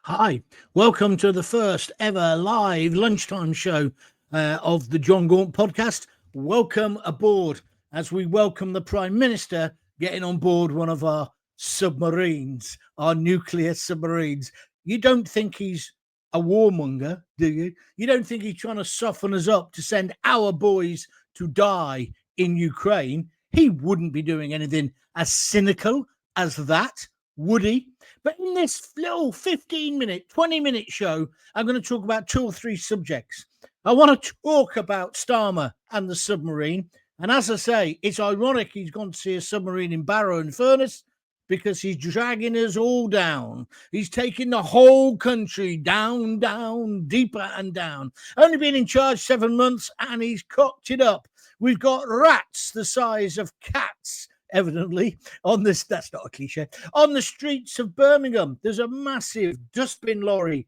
Hi, welcome to the first ever live lunchtime show of the John Gaunt podcast. Welcome aboard as we welcome the Prime Minister getting on board one of our submarines, our nuclear submarines. You don't think he's a warmonger, do you? You don't think he's trying to soften us up to send our boys to die in Ukraine? He wouldn't be doing anything as cynical as that, would he? But in this little 15-minute, 20-minute show, I'm going to talk about two or three subjects. I want to talk about Starmer and the submarine. And as I say, it's ironic he's gone to see a submarine in Barrow and Furness because he's dragging us all down. He's taking the whole country down, down, deeper and down. Only been in charge 7 months and he's cocked it up. We've got rats the size of cats, evidently, on this, that's not a cliche, on the streets of Birmingham. There's a massive dustbin lorry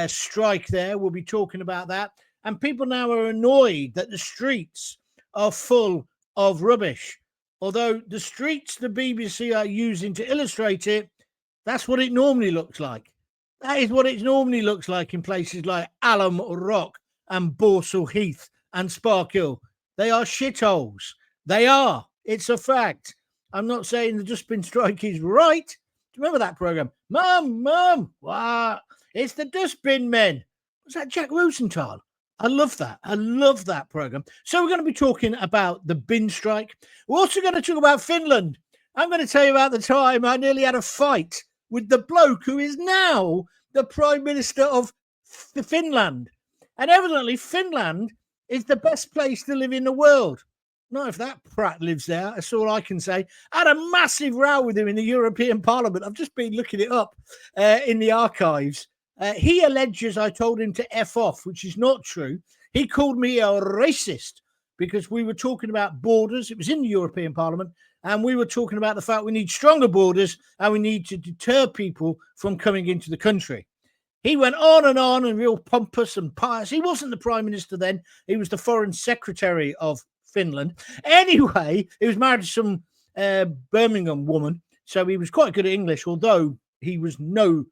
strike there. We'll be talking about that. And people now are annoyed that the streets are full of rubbish. Although the streets the BBC are using to illustrate it, that's what it normally looks like. That is what it normally looks like in places like Alham Rock and Borsall Heath and Sparkhill. They are shitholes. They are. It's a fact. I'm not saying the dustbin strike is right. Do you remember that programme? Mum, what? It's the dustbin men. Was that Jack Rosenthal? I love that. I love that programme. So we're going to be talking about the bin strike. We're also going to talk about Finland. I'm going to tell you about the time I nearly had a fight with the bloke who is now the Prime Minister of Finland. And evidently Finland is the best place to live in the world. Not if that prat lives there. That's all I can say. I had a massive row with him in the European Parliament. I've just been looking it up in the archives. He alleges I told him to F off, which is not true. He called me a racist because we were talking about borders. It was in the European Parliament. And we were talking about the fact we need stronger borders and we need to deter people from coming into the country. He went on and real pompous and pious. He wasn't the Prime Minister then. He was the Foreign Secretary of Finland. Anyway, he was married to some Birmingham woman, so he was quite good at English, although he's no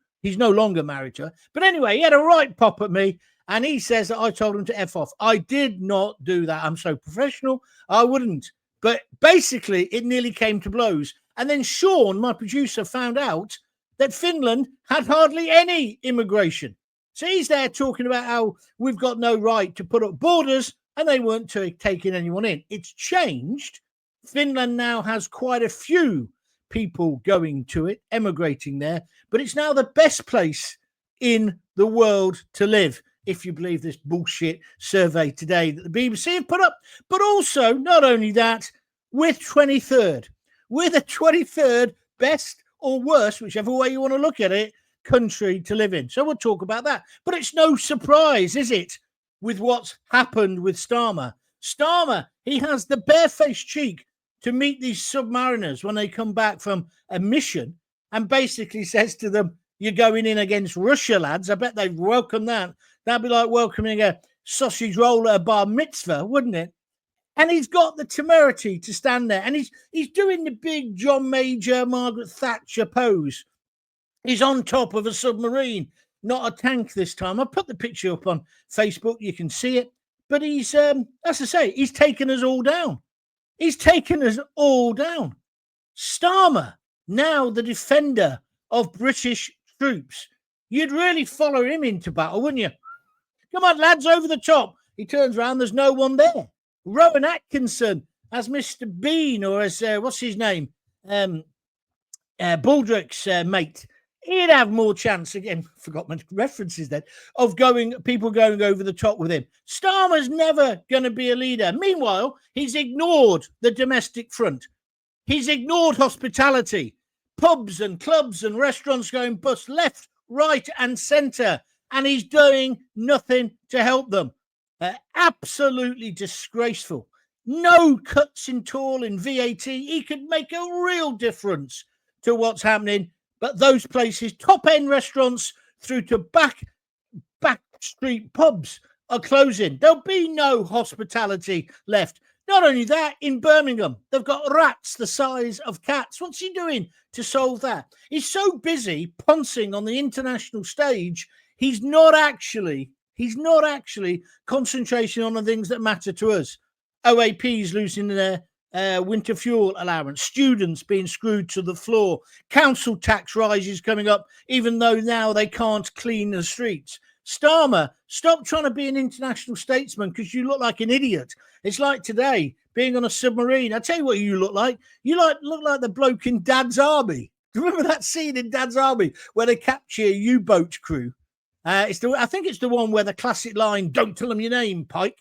longer married to her. But anyway, he had a right pop at me, and he says that I told him to F off. I did not do that. I'm so professional. I wouldn't. But basically, it nearly came to blows. And then Sean, my producer, found out that Finland had hardly any immigration. So he's there talking about how we've got no right to put up borders, and they weren't taking anyone in. It's changed. Finland now has quite a few people going to it, emigrating there, but it's now the best place in the world to live, if you believe this bullshit survey today that the BBC have put up. But also, not only that, we're 23rd. We're the 23rd best or worst, whichever way you want to look at it, country to live in. So we'll talk about that. But it's no surprise, is it, with what's happened with Starmer? Starmer, he has the barefaced cheek to meet these submariners when they come back from a mission and basically says to them, you're going in against Russia, lads. I bet they'd welcome that. That'd be like welcoming a sausage roll at a bar mitzvah, wouldn't it? And he's got the temerity to stand there. And he's doing the big John Major, Margaret Thatcher pose. He's on top of a submarine, not a tank this time. I put the picture up on Facebook. You can see it. But he's, as I say, he's taken us all down. He's taken us all down. Starmer, now the defender of British troops. You'd really follow him into battle, wouldn't you? Come on, lads, over the top. He turns around, there's no one there. Rowan Atkinson as Mr. Bean, or as, what's his name? Baldrick's mate. He'd have more chance, again, forgot my references then, of people going over the top with him. Starmer's never going to be a leader. Meanwhile, he's ignored the domestic front. He's ignored hospitality. Pubs and clubs and restaurants going bust left, right and centre. And he's doing nothing to help them. Absolutely disgraceful. No cuts in toll in VAT. He could make a real difference to what's happening. But those places, top-end restaurants through to back street pubs are closing. There'll be no hospitality left. Not only that, in Birmingham, they've got rats the size of cats. What's he doing to solve that? He's so busy pouncing on the international stage, he's not actually concentrating on the things that matter to us. OAPs losing their winter fuel allowance, students being screwed to the floor, council tax rises coming up, even though now they can't clean the streets. Starmer, stop trying to be an international statesman because you look like an idiot. It's like today, being on a submarine. I tell you what you look like. You look like the bloke in Dad's Army. Do you remember that scene in Dad's Army where they capture a U-boat crew? I think it's the one where the classic line, "Don't tell them your name, Pike,"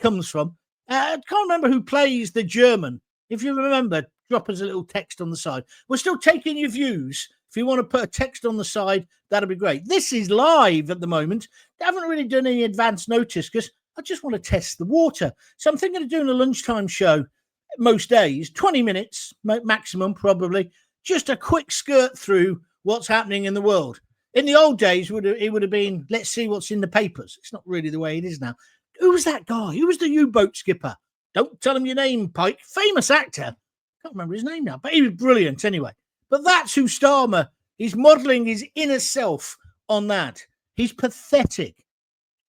comes from. I can't remember who plays the German. If you remember, drop us a little text on the side. We're still taking your views. If you want to put a text on the side, that'll be great. This is live at the moment. I haven't really done any advance notice because I just want to test the water. So I'm thinking of doing a lunchtime show most days, 20 minutes maximum, probably. Just a quick skirt through what's happening in the world. In the old days, it would have been, let's see what's in the papers. It's not really the way it is now. Who was that guy? Who was the U-boat skipper? Don't tell him your name, Pike. Famous actor. Can't remember his name now, but he was brilliant anyway. But that's who Starmer, he's modelling his inner self on that. He's pathetic.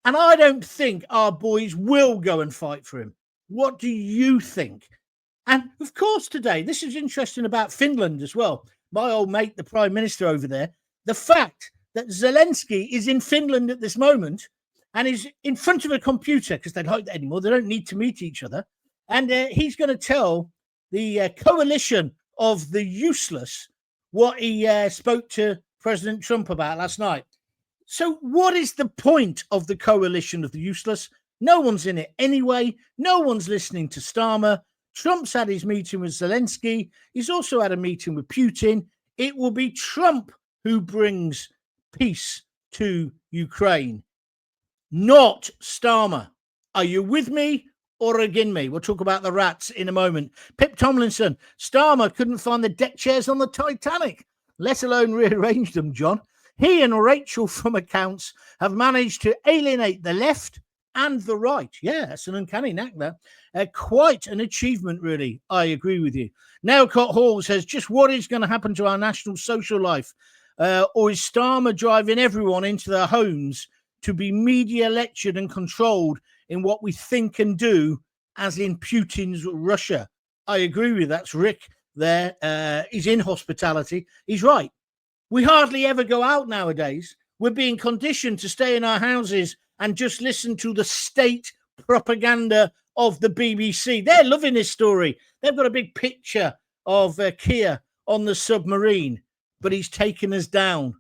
And I don't think our boys will go and fight for him. What do you think? And of course today, this is interesting about Finland as well. My old mate, the Prime Minister over there, the fact that Zelensky is in Finland at this moment and is in front of a computer, because they don't like that anymore. They don't need to meet each other. And he's going to tell the coalition of the useless what he spoke to President Trump about last night. So what is the point of the coalition of the useless? No one's in it anyway. No one's listening to Starmer. Trump's had his meeting with Zelensky. He's also had a meeting with Putin. It will be Trump who brings peace to Ukraine, not Starmer. Are you with me or against me? We'll talk about the rats in a moment. Pip Tomlinson, Starmer couldn't find the deck chairs on the Titanic, let alone rearrange them, John. He and Rachel from accounts have managed to alienate the left and the right. Yeah, that's an uncanny knack there. Quite an achievement, really. I agree with you. Nailcott Hall says, just what is going to happen to our national social life? Or is Starmer driving everyone into their homes to be media lectured and controlled in what we think and do, as in Putin's Russia? I agree with you. That's Rick there. He's in hospitality. He's right. We hardly ever go out nowadays. We're being conditioned to stay in our houses and just listen to the state propaganda of the BBC. They're loving this story. They've got a big picture of Keir on the submarine, but he's taken us down,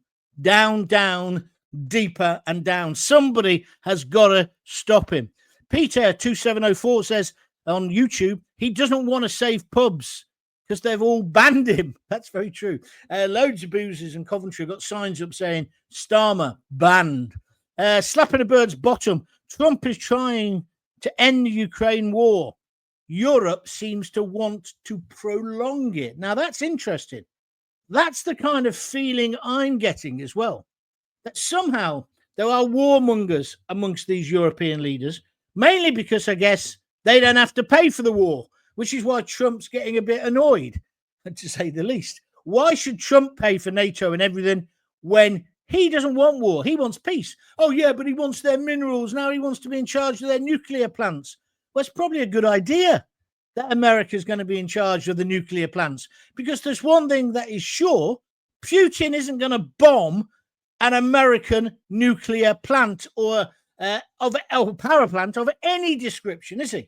deeper and down. Somebody has got to stop him. Peter 2704 says on YouTube, he doesn't want to save pubs because they've all banned him. That's very true. Loads of boozers in Coventry got signs up saying Starmer banned. Slapping a bird's bottom. Trump is trying to end the Ukraine war. Europe seems to want to prolong it. Now, that's interesting. That's the kind of feeling I'm getting as well. That somehow there are warmongers amongst these European leaders, mainly because I guess they don't have to pay for the war, which is why Trump's getting a bit annoyed, to say the least. Why should Trump pay for NATO and everything when he doesn't want war? He wants peace. Oh, yeah, but he wants their minerals. Now he wants to be in charge of their nuclear plants. Well, it's probably a good idea that America's going to be in charge of the nuclear plants, because there's one thing that is sure. Putin isn't going to bomb an American nuclear plant or a power plant of any description, is he?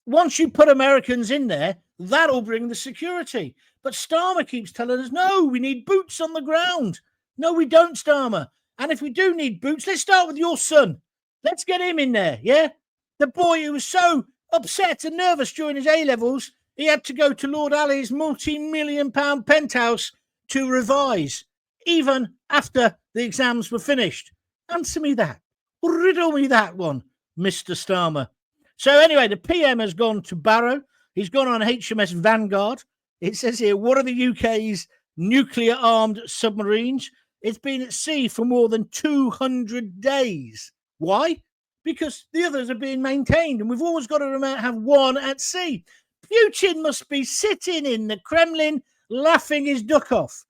Once you put Americans in there, that'll bring the security. But Starmer keeps telling us, no, we need boots on the ground. No, we don't, Starmer. And if we do need boots, let's start with your son. Let's get him in there, yeah? The boy who was so upset and nervous during his A-levels, he had to go to Lord Alley's multi-million-pound penthouse to revise, even after the exams were finished. Answer me that. Riddle me that one, Mr. Starmer. So anyway, the PM has gone to Barrow. He's gone on HMS Vanguard. It says here, what are the UK's nuclear-armed submarines? It's been at sea for more than 200 days. Why? because the others are being maintained, and we've always got to have one at sea. Putin must be sitting in the Kremlin laughing his duck off.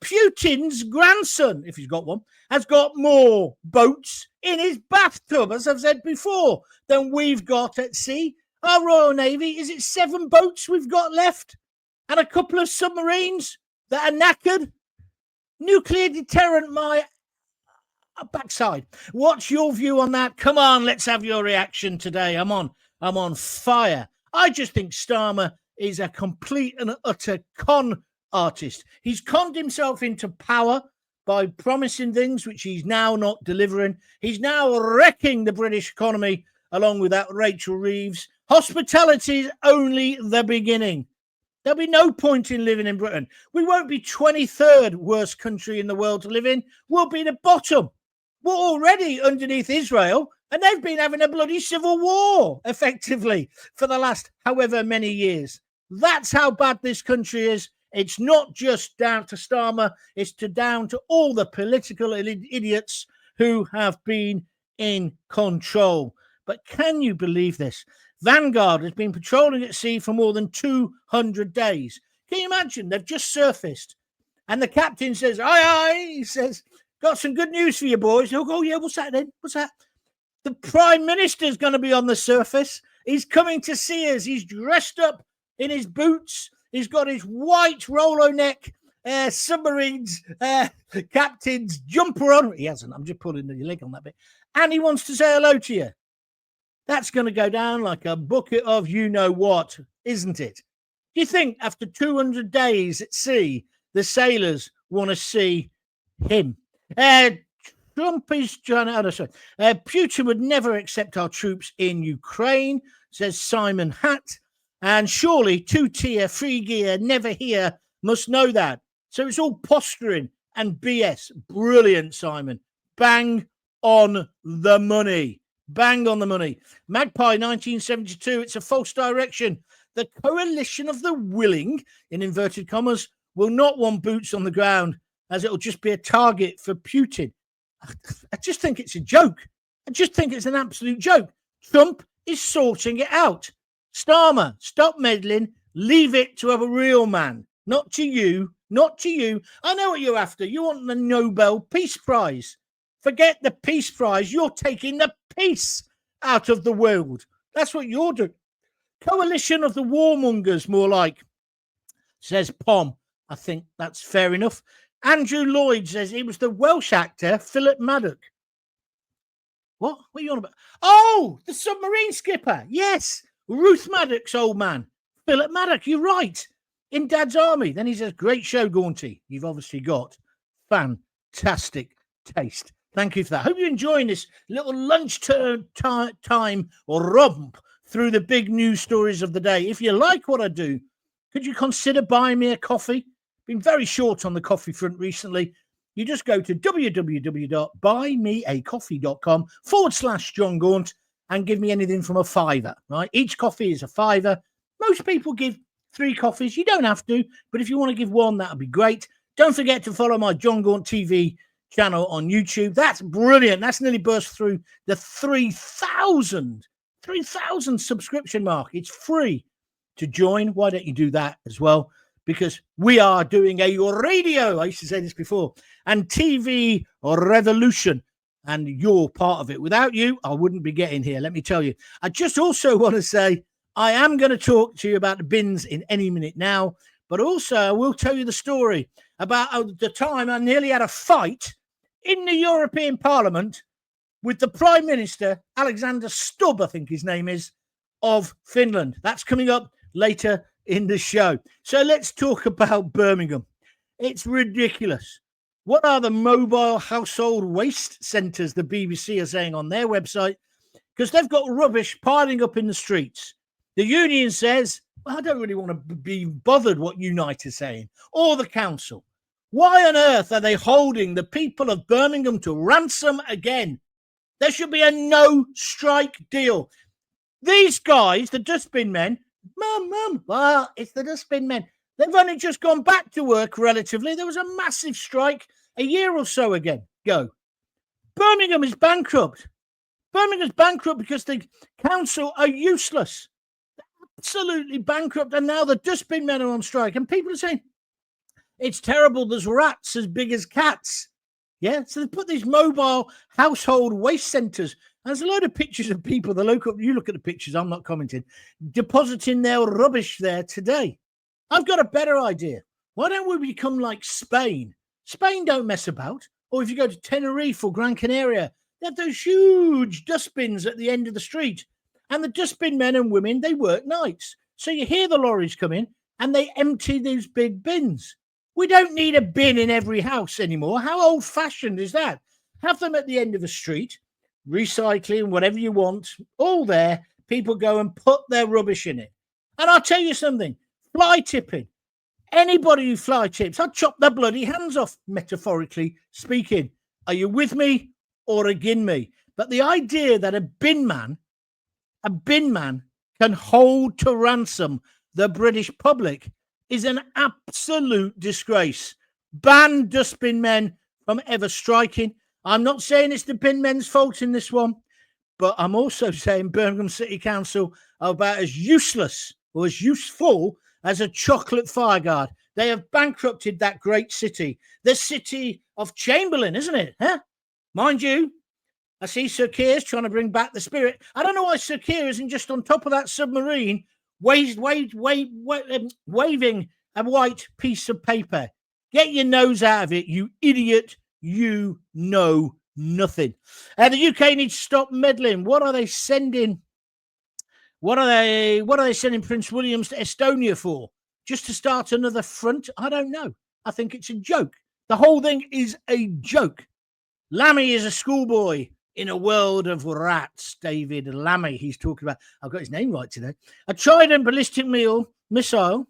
Putin's grandson, if he's got one, has got more boats in his bathtub, as I've said before, than we've got at sea. Our Royal Navy, is it 7 boats we've got left? And a couple of submarines that are knackered? Nuclear deterrent, my backside. What's your view on that? Come on, let's have your reaction today. I'm on fire. I just think Starmer is a complete and utter con artist. He's conned himself into power by promising things which he's now not delivering. He's now wrecking the British economy along with that Rachel Reeves. Hospitality is only the beginning. There'll be no point in living in Britain. We won't be 23rd worst country in the world to live in. We'll be the bottom. We're already underneath Israel, and they've been having a bloody civil war, effectively, for the last however many years. That's how bad this country is. It's not just down to Starmer. It's down to all the political idiots who have been in control. But can you believe this? Vanguard has been patrolling at sea for more than 200 days. Can you imagine? They've just surfaced. And the captain says, aye, aye. He says, got some good news for you, boys. He'll go, yeah, what's that then? What's that? The Prime Minister's going to be on the surface. He's coming to see us. He's dressed up in his boots. He's got his white Rolo neck submarines captain's jumper on. He hasn't. I'm just pulling the leg on that bit. And he wants to say hello to you. That's going to go down like a bucket of you-know-what, isn't it? Do you think after 200 days at sea, the sailors want to see him? Trump is trying to... Putin would never accept our troops in Ukraine, says Simon Hatt. And surely two-tier, free gear, never here, must know that. So it's all posturing and BS. Brilliant, Simon. Bang on the money. Bang on the money. Magpie 1972, it's a false direction. The coalition of the willing, in inverted commas, will not want boots on the ground, as it'll just be a target for Putin. I just think it's a joke. I just think it's an absolute joke. Trump is sorting it out. Starmer, stop meddling. Leave it to a real man. Not to you. Not to you. I know what you're after. You want the Nobel Peace Prize. Forget the Peace Prize. You're taking the peace out of the world. That's what you're doing. Coalition of the warmongers, more like, says Pom. I think that's fair enough. Andrew Lloyd says it was the Welsh actor Philip Maddock. What? What are you on about? Oh, the submarine skipper. Yes. Ruth Maddock's old man. Philip Maddock, you're right. In Dad's Army. Then he says, great show, Gaunty. You've obviously got fantastic taste. Thank you for that. Hope you're enjoying this little lunch time romp through the big news stories of the day. If you like what I do, could you consider buying me a coffee? Been very short on the coffee front recently. You just go to www.buymeacoffee.com/John Gaunt and give me anything from a £5, right? Each coffee is a £5. Most people give 3 coffees. You don't have to, but if you want to give 1, that would be great. Don't forget to follow my John Gaunt TV channel on YouTube. That's brilliant. That's nearly burst through the 3,000 subscription mark. It's free to join. Why don't you do that as well? Because we are doing a radio, I used to say this before, and TV revolution, and you're part of it. Without you, I wouldn't be getting here, let me tell you. I just also want to say I am going to talk to you about the bins in any minute now, but also I will tell you the story about the time I nearly had a fight in the European Parliament with the Prime Minister, Alexander Stubb, I think his name is, of Finland. That's coming up later in the show. So let's talk about Birmingham. It's ridiculous. What are the mobile household waste centres, the BBC are saying on their website? Because they've got rubbish piling up in the streets. The union says, well, I don't really want to be bothered what Unite is saying, or the council. Why on earth are they holding the people of Birmingham to ransom again? There should be a no-strike deal. These guys, the dustbin men, Mum, well, it's the dustbin men. They've only just gone back to work relatively. There was a massive strike a year or so ago. Birmingham is bankrupt. Birmingham's bankrupt because the council are useless. Absolutely bankrupt. And now the dustbin men are on strike. And people are saying, it's terrible. There's rats as big as cats. Yeah. So they put these mobile household waste centres. There's a load of pictures of people, you look at the pictures, I'm not commenting, depositing their rubbish there today. I've got a better idea. Why don't we become like Spain? Spain don't mess about. Or if you go to Tenerife or Gran Canaria, they have those huge dustbins at the end of the street. And the dustbin men and women, they work nights. So you hear the lorries come in and they empty these big bins. We don't need a bin in every house anymore. How old-fashioned is that? Have them at the end of the street, recycling, whatever you want, all there. People go and put their rubbish in it. And I'll tell you something, fly tipping. Anybody who fly tips, I'll chop their bloody hands off, metaphorically speaking. Are you with me or against me? But the idea that a bin man can hold to ransom the British public is an absolute disgrace. Ban dustbin men from ever striking. I'm not saying it's the bin men's fault in this one, but I'm also saying Birmingham City Council are about as useless or as useful as a chocolate fireguard. They have bankrupted that great city, the city of Chamberlain, isn't it? Huh? Mind you, I see Sir Keir's trying to bring back the spirit. I don't know why Sir Keir isn't just on top of that submarine waving a white piece of paper. Get your nose out of it, you idiot. You know nothing. The UK needs to stop meddling. What are they sending? What are they sending Prince William's to Estonia for? Just to start another front? I don't know. I think it's a joke. The whole thing is a joke. Lammy is a schoolboy in a world of rats. David Lammy, he's talking about. I've got his name right today. A Trident ballistic missile.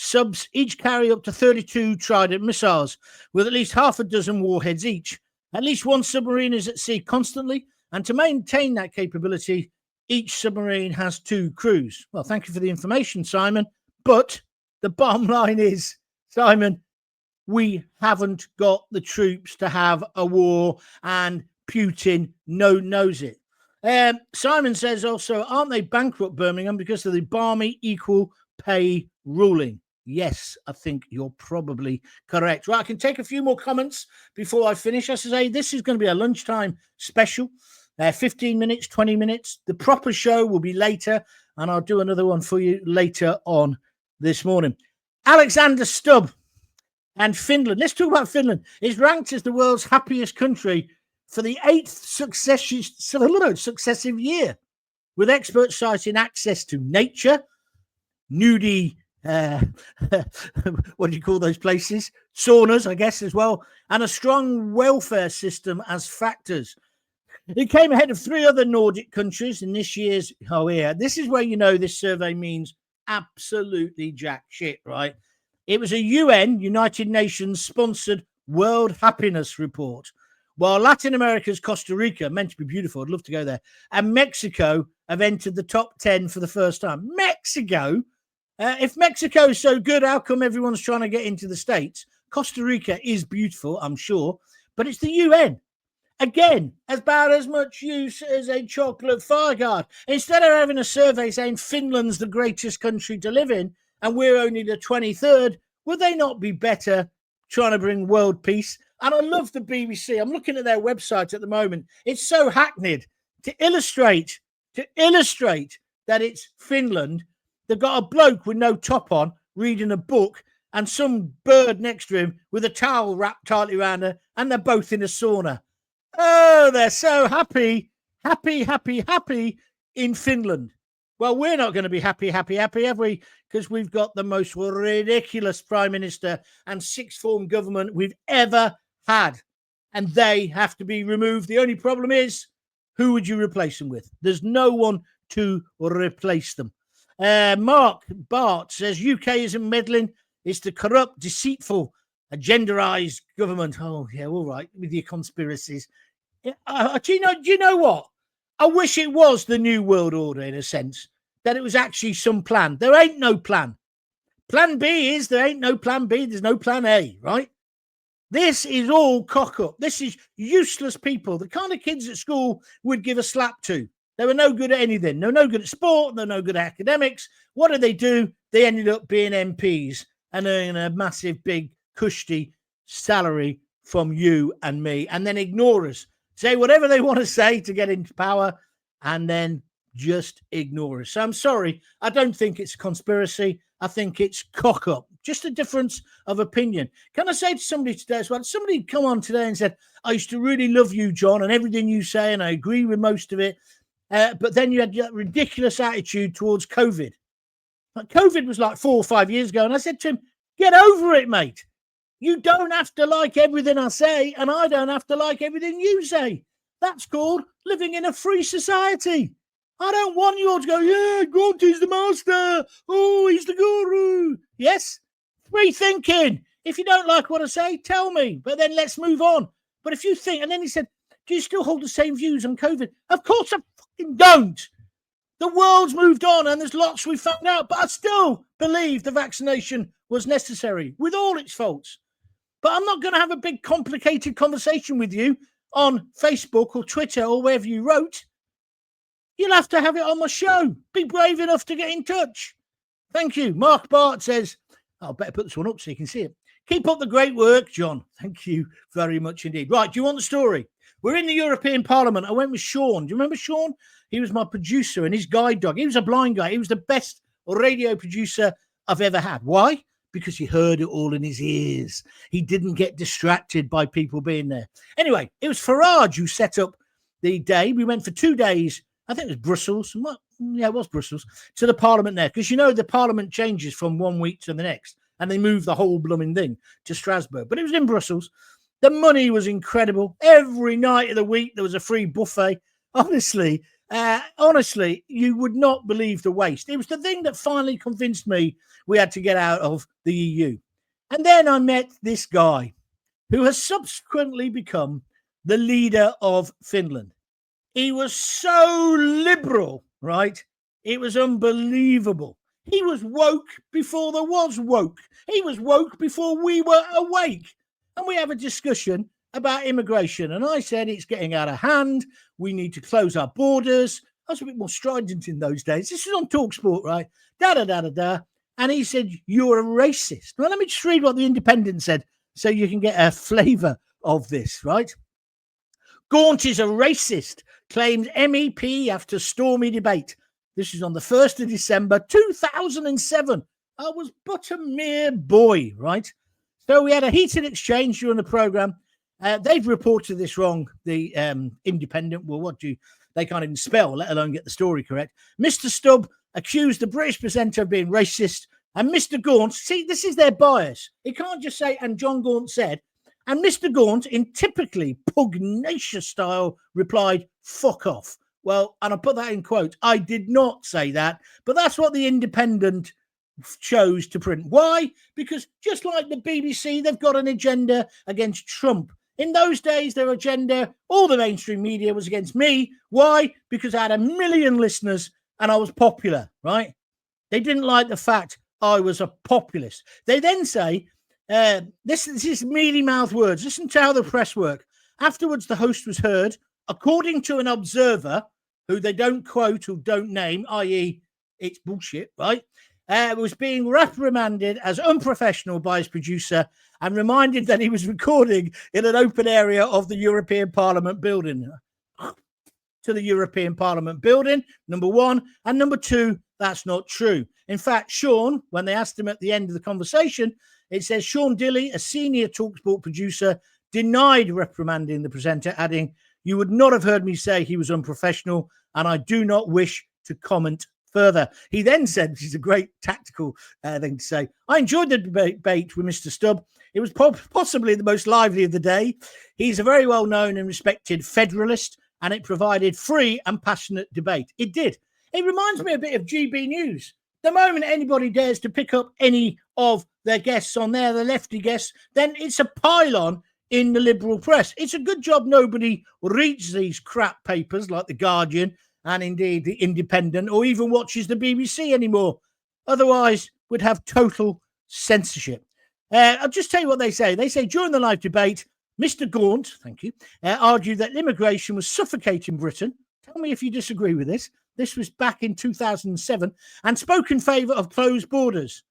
Subs each carry up to 32 Trident missiles with at least half a dozen warheads each. At least one submarine is at sea constantly, and to maintain that capability, each submarine has 2 crews. Well, thank you for the information, Simon. But the bottom line is, Simon, we haven't got the troops to have a war, and Putin knows it. Simon says also, aren't they bankrupt, Birmingham, because of the balmy equal pay ruling? Yes, I think you're probably correct. Right, I can take a few more comments before I finish. As I say, this is going to be a lunchtime special. 15 minutes, 20 minutes. The proper show will be later, and I'll do another one for you later on this morning. Alexander Stubb and Finland. Let's talk about Finland. It's ranked as the world's happiest country for the 8th successive year, with experts citing access to nature, nudie, what do you call those places? Saunas, I guess, as well, and a strong welfare system as factors. It came ahead of 3 other Nordic countries in this year's. This is where you know this survey means absolutely jack shit, right? It was a United Nations sponsored World Happiness Report. While Latin America's Costa Rica, meant to be beautiful, I'd love to go there, and Mexico have entered the top 10 for the first time. Mexico? If Mexico is so good, how come everyone's trying to get into the States? Costa Rica is beautiful, I'm sure, but it's the UN. Again, about as much use as a chocolate fireguard. Instead of having a survey saying Finland's the greatest country to live in and we're only the 23rd, would they not be better trying to bring world peace? And I love the BBC. I'm looking at their website at the moment. It's so hackneyed to illustrate that it's Finland. They've got a bloke with no top on reading a book and some bird next to him with a towel wrapped tightly around her, and they're both in a sauna. Oh, they're so happy in Finland. Well, we're not going to be happy, have we? Because we've got the most ridiculous Prime Minister and sixth form government we've ever had. And they have to be removed. The only problem is, who would you replace them with? There's no one to replace them. Mark Bart says UK isn't meddling. It's the corrupt, deceitful, agenderized government. Oh, yeah, all right, with your conspiracies. Do you know what? I wish it was the New World Order, in a sense, that it was actually some plan. There ain't no plan. Plan B is there ain't no plan B. There's no plan A, right? This is all cock up. This is useless people, the kind of kids at school would give a slap to. They were no good at anything. They're no good at sport. They're no good at academics. What did they do? They ended up being MPs and earning a massive, big, cushy salary from you and me, and then ignore us. Say whatever they want to say to get into power, and then just ignore us. So I'm sorry. I don't think it's a conspiracy. I think it's cock up. Just a difference of opinion. Can I say to somebody today as well? Somebody come on today and said, I used to really love you, John, and everything you say, and I agree with most of it. But then you had that ridiculous attitude towards COVID. Like COVID was like 4 or 5 years ago. And I said to him, get over it, mate. You don't have to like everything I say, and I don't have to like everything you say. That's called living in a free society. I don't want you all to go, yeah, Gaunt is the master. Oh, he's the guru. Yes, free thinking. If you don't like what I say, tell me. But then let's move on. But if you think, and then he said, do you still hold the same views on COVID? Of course I fucking don't. The world's moved on and there's lots we found out, but I still believe the vaccination was necessary with all its faults. But I'm not going to have a big complicated conversation with you on Facebook or Twitter or wherever you wrote. You'll have to have it on my show. Be brave enough to get in touch. Thank you. Mark Bart says, I'll better put this one up so you can see it. Keep up the great work, John. Thank you very much indeed. Right, do you want the story? We're in the European Parliament. I went with Sean. Do you remember Sean? He was my producer and his guide dog. He was a blind guy. He was the best radio producer I've ever had. Why? Because he heard it all in his ears. He didn't get distracted by people being there. Anyway, it was Farage who set up the day. We went for 2 days. I think it was Brussels. Yeah, it was Brussels. To the Parliament there. Because, you know, the Parliament changes from 1 week to the next. And they move the whole blooming thing to Strasbourg. But it was in Brussels. The money was incredible. Every night of the week, there was a free buffet. Honestly, you would not believe the waste. It was the thing that finally convinced me we had to get out of the EU. And then I met this guy who has subsequently become the leader of Finland. He was so liberal, right? It was unbelievable. He was woke before there was woke. He was woke before we were awake. And we have a discussion about immigration. And I said, it's getting out of hand. We need to close our borders. I was a bit more strident in those days. This is on TalkSport, right? Da-da-da-da-da. And he said, you're a racist. Well, let me just read what the Independent said so you can get a flavour of this, right? Gaunt is a racist, claimed MEP after stormy debate. This is on the 1st of December, 2007. I was but a mere boy, right? So we had a heated exchange during the programme. They've reported this wrong, the Independent. Well, they can't even spell, let alone get the story correct. Mr. Stubb accused the British presenter of being racist. And Mr. Gaunt, see, this is their bias. He can't just say, and John Gaunt said. And Mr. Gaunt, in typically pugnacious style, replied, fuck off. Well, and I put that in quotes. I did not say that, but that's what the Independent chose to print. Why? Because just like the BBC, they've got an agenda against Trump. In those days, their agenda, all the mainstream media was against me. Why? Because I had 1 million listeners and I was popular, right? They didn't like the fact I was a populist. They then say, this is mealy mouth words. Listen to how the press work. Afterwards, the host was heard, according to an observer who they don't quote or don't name, i.e. it's bullshit, right? Was being reprimanded as unprofessional by his producer and reminded that he was recording in an open area of the European Parliament building. To the European Parliament building, number one. And number two, that's not true. In fact, Sean, when they asked him at the end of the conversation, it says Sean Dilley, a senior TalkSport producer, denied reprimanding the presenter, adding, you would not have heard me say he was unprofessional, and I do not wish to comment further. He then said, which is a great tactical thing to say, I enjoyed the debate with Mr. Stubb. It was possibly the most lively of the day. He's a very well-known and respected federalist, and it provided free and passionate debate. It did. It reminds me a bit of GB News. The moment anybody dares to pick up any of their guests on there, the lefty guests, then it's a pylon in the liberal press. It's a good job nobody reads these crap papers like The Guardian and indeed The Independent or even watches the BBC anymore. Otherwise, we'd have total censorship. I'll just tell you what they say. They say during the live debate, Mr. Gaunt, thank you, argued that immigration was suffocating Britain. Tell me if you disagree with this. This was back in 2007, and spoke in favour of closed borders,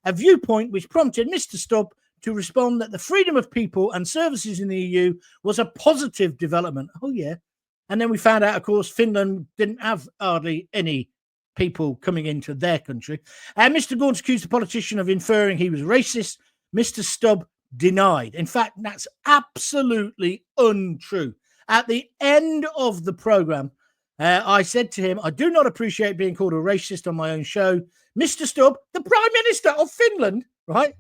a viewpoint which prompted Mr. Stubb to respond that the freedom of people and services in the EU was a positive development. Oh, yeah. And then we found out, of course, Finland didn't have hardly any people coming into their country. And Mr. Gaunt accused the politician of inferring he was racist. Mr. Stubb denied. In fact, that's absolutely untrue. At the end of the programme, I said to him, I do not appreciate being called a racist on my own show. Mr. Stubb, the Prime Minister of Finland, right,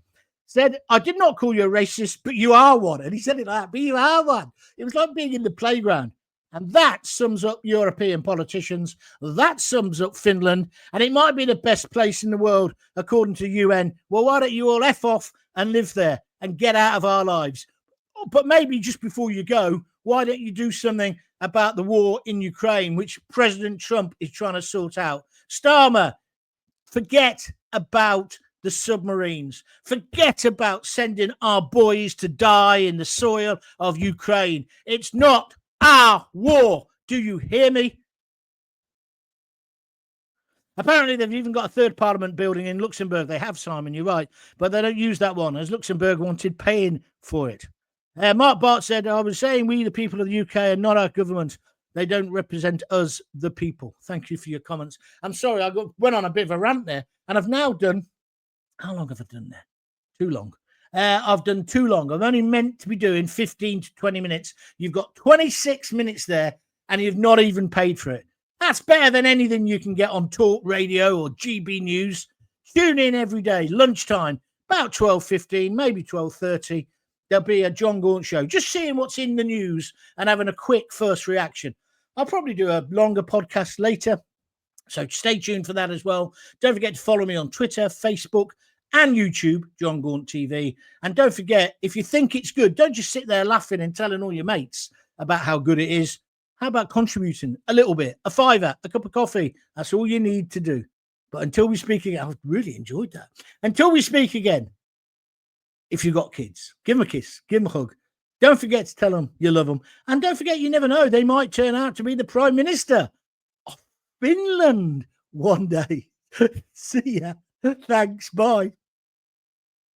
said, I did not call you a racist, but you are one. And he said it like that, but you are one. It was like being in the playground. And that sums up European politicians. That sums up Finland. And it might be the best place in the world, according to UN. Well, why don't you all F off and live there and get out of our lives? But maybe just before you go, why don't you do something about the war in Ukraine, which President Trump is trying to sort out? Starmer, forget about the submarines. Forget about sending our boys to die in the soil of Ukraine. It's not our war. Do you hear me? Apparently, they've even got a third parliament building in Luxembourg. They have, Simon, you're right. But they don't use that one, as Luxembourg wanted paying for it. Mark Bart said, I was saying we, the people of the UK, are not our government. They don't represent us, the people. Thank you for your comments. I'm sorry, went on a bit of a rant there. And I've now done, how long have I done there? Too long. I've done too long. I'm only meant to be doing 15 to 20 minutes. You've got 26 minutes there, and you've not even paid for it. That's better than anything you can get on Talk Radio or GB News. Tune in every day, lunchtime, about 12:15, maybe 12:30. There'll be a John Gaunt show, just seeing what's in the news and having a quick first reaction. I'll probably do a longer podcast later, so stay tuned for that as well. Don't forget to follow me on Twitter, Facebook, and YouTube, John Gaunt TV. And don't forget, if you think it's good, don't just sit there laughing and telling all your mates about how good it is. How about contributing a little bit, a fiver, a cup of coffee? That's all you need to do. But until we speak again, I've really enjoyed that. Until we speak again, if you've got kids, give them a kiss, give them a hug. Don't forget to tell them you love them. And don't forget, you never know, they might turn out to be the Prime Minister of Finland one day. See ya. Thanks. Bye.